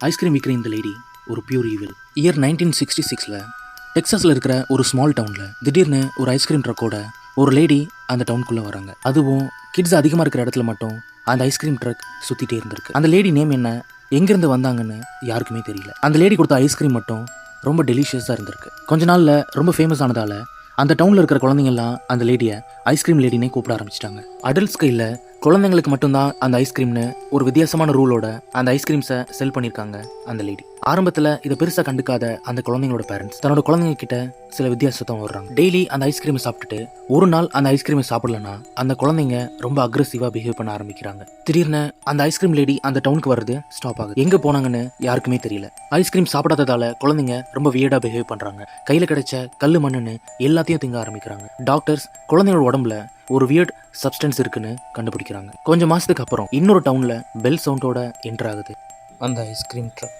Ice cream விற்கிற இந்த lady ஒரு பியூர் ஈவில். இயர் 1966 டெக்ஸஸில் இருக்கிற ஒரு ஸ்மால் டவுனில் திடீர்னு ஒரு ஐஸ்கிரீம் ட்ரக்கோட ஒரு லேடி அந்த டவுனுக்குள்ளே வராங்க. அதுவும் கிட்ஸ் அதிகமாக இருக்கிற இடத்துல மட்டும் அந்த ஐஸ்கிரீம் ட்ரக் சுற்றிட்டே இருந்திருக்கு. அந்த லேடி நேம் என்ன, எங்கேருந்து வந்தாங்கன்னு யாருக்குமே தெரியல. அந்த லேடி கொடுத்த ஐஸ்கிரீம் மட்டும் ரொம்ப டெலிஷியஸாக இருந்திருக்கு. கொஞ்ச நாளில் ரொம்ப ஃபேமஸ் ஆனதால் அந்த டவுனில் இருக்கிற குழந்தைங்கள்லாம் அந்த லேடியை ஐஸ்கிரீம் லேடினே கூப்பிட ஆரம்பிச்சிட்டாங்க. அடல்ட்ஸ் கையில் குழந்தைங்களுக்கு மட்டும்தான் அந்த ஐஸ்கிரீம்னு ஒரு வித்தியாசமான ரூலோட அந்த ஐஸ்கிரீம்ஸை செல் பண்ணியிருக்காங்க அந்த லேடி. ஆரம்பத்தில் இதை பெருசாக கண்டுக்காத அந்த குழந்தைங்களோட பேரண்ட்ஸ் தன்னோட குழந்தைங்க கிட்ட சில வித்தியாசத்தை வர்றாங்க. டெய்லி அந்த ஐஸ்கிரீமை சாப்பிட்டுட்டு ஒரு நாள் அந்த ஐஸ்கிரீமை சாப்பிடலன்னா அந்த குழந்தைங்க ரொம்ப அக்ரெசிவாக பிஹேவ் பண்ண ஆரம்பிக்கிறாங்க. திடீர்னு அந்த ஐஸ்கிரீம் லேடி அந்த டவுனுக்கு வர்றது ஸ்டாப் ஆகுது. எங்கே போனாங்கன்னு யாருக்குமே தெரியல. ஐஸ்கிரீம் சாப்பிடாததால குழந்தைங்க ரொம்ப வியர்டாக பிஹேவ் பண்ணுறாங்க. கையில் கிடைச்ச கல் மண்ணுன்னு எல்லாத்தையும் திங்க ஆரம்பிக்கிறாங்க. டாக்டர்ஸ் குழந்தைங்களோட உடம்புல ஒரு வியர்ட் சப்ஸ்டன்ஸ் இருக்குன்னு கண்டுபிடிக்கிறாங்க. கொஞ்சம் மாசத்துக்கு அப்புறம் இன்னொரு டவுன்ல பெல் சவுண்டோட என்டர் ஆகுது அந்த ஐஸ்கிரீம் ட்ரக்.